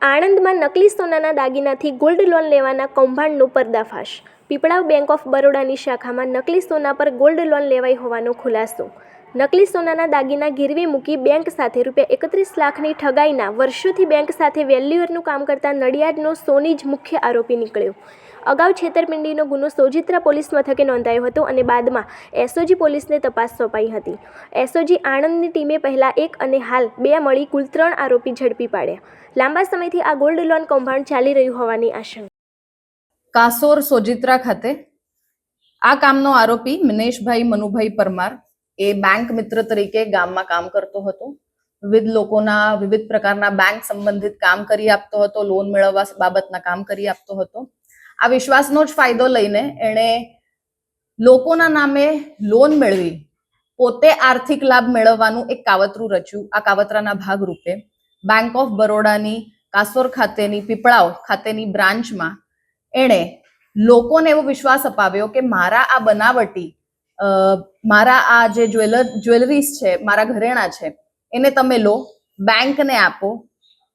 આણંદમાં નકલી સોનાના દાગીનાથી ગોલ્ડ લોન લેવાના કૌભાંડનો પર્દાફાશ. પીપળાવ બેંક ઓફ બરોડાની શાખામાં નકલી સોના પર ગોલ્ડ લોન લેવાઈ હોવાનો ખુલાસો. નકલી સોનાના દાગીના ગીરવે મૂકી બેંક સાથે ₹31 લાખની ઠગાઈના વર્ષોથી બેંક સાથે વેલ્યુઅરનું કામ કરતા નડિયાદનો સોની જ મુખ્ય આરોપી નીકળ્યો. અગાઉ છેતરપિંડીનો ગુનો સોજિત્રા પોલીસ મથકે નોંધાયો હતો અને બાદમાં એસઓજી પોલીસને તપાસ સોંપાઈ હતી. એસઓજી આણંદની ટીમે પહેલા 1 અને હાલ 2 મળી કુલ 3 આરોપી ઝડપી પાડ્યા. લાંબા સમયથી આ ગોલ્ડ લોન કૌભાંડ ચાલી રહ્યું હોવાની આશંકા. કાસોર સોજિત્રા ખાતે આ કામનો આરોપી મિનેશભાઈ મનુભાઈ પરમાર એ બેંક મિત્ર તરીકે ગામમાં કામ કરતો હતો. વિવિધ લોકોના વિવિધ પ્રકારના બેંક સંબંધિત કામ કરી આપતો હતો, લોન મેળવવા બાબતના કામ કરી આપતો હતો. આ વિશ્વાસનો જ ફાયદો લઈને એણે લોકોના નામે લોન મેળવી પોતે આર્થિક લાભ મેળવવાનું એક કાવતરું રચ્યું. આ કાવતરાના ભાગરૂપે બેંક ઓફ બરોડાની કાસોર ખાતેની પીપળાવ ખાતેની બ્રાન્ચમાં એણે લોકોને એવો વિશ્વાસ અપાવ્યો કે મારા આ બનાવટી મારા આ જે જ્વેલરીઝ છે, મારા ઘરેણા છે, એને તમે લો, બેંકને આપો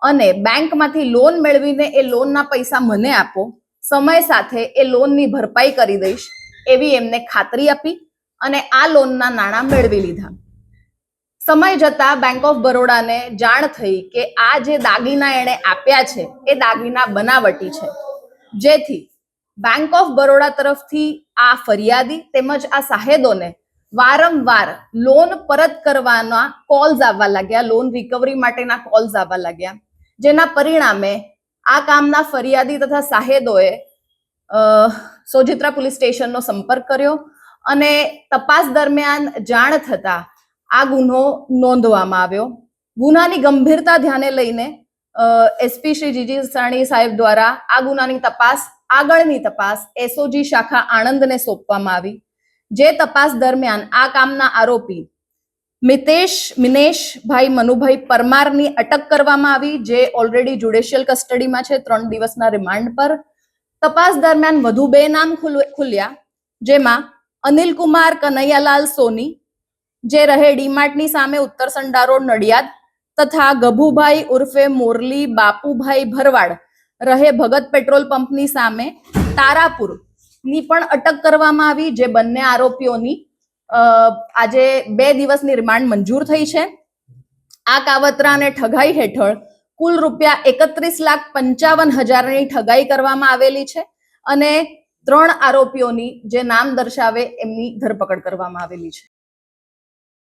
અને બેંકમાંથી લોન મેળવીને એ લોનના પૈસા મને આપો, સમય સાથે એ લોનની ભરપાઈ કરી દઈશ એવી એમને ખાતરી આપી અને આ લોનના નાણાં મેળવી લીધા. સમય જતા બેંક ઓફ બરોડાને જાણ થઈ કે આ જે દાગીના એણે આપ્યા છે એ દાગીના બનાવટી છે, જેથી બેંક ઓફ બરોડા તરફથી આ ફરિયાદી તેમજ આ સાહેદોને વારંવાર લોન પરત કરવાના કોલ્સ આવવા લાગ્યા, લોન રિકવરી માટેના કોલ્સ આવવા લાગ્યા, જેના પરિણામે આ કામના ફરિયાદી તથા સાહેદોએ સોજિત્રા પોલીસ સ્ટેશનનો સંપર્ક કર્યો અને તપાસ દરમિયાન જાણ થતા આ ગુનો નોંધવામાં આવ્યો. ગુનાની ગંભીરતા ધ્યાને લઈને એસપી શ્રી જીજી સાણી સાહેબ દ્વારા આ ગુનાની આગળની તપાસ એસઓજી શાખા આણંદને સોંપવામાં આવી. જે તપાસ દરમિયાન આ કામના આરોપી મિનેશભાઈ મનુભાઈ પરમારની અટક કરવામાં આવી, જે ઓલરેડી જ્યુડિશિયલ કસ્ટડીમાં છે 3 દિવસના રિમાન્ડ પર. તપાસ દરમિયાન વધુ 2 નામ ખુલ્યા, જેમાં અનિલકુમાર કનૈયાલાલ સોની જે રહે ડીમાર્ટની સામે ઉત્તર સંડા રોડ નડિયાદ તથા ગભુભાઈ ઉર્ફે મોરલી બાપુભાઈ ભરવાડ રહે ભગત પેટ્રોલ પંપની સામે તારાપુર ની પણ અટક કરવામાં આવી. જે બંને આરોપીઓની આજે 2 દિવસની રિમાન્ડ મંજૂર થઈ છે. આ કાવતરા અને ઠગાઈ હેઠળ કુલ ₹31,55,000ની ઠગાઈ કરવામાં આવેલી છે અને 3 આરોપીઓની જે નામ દર્શાવે એમની ધરપકડ કરવામાં આવેલી છે.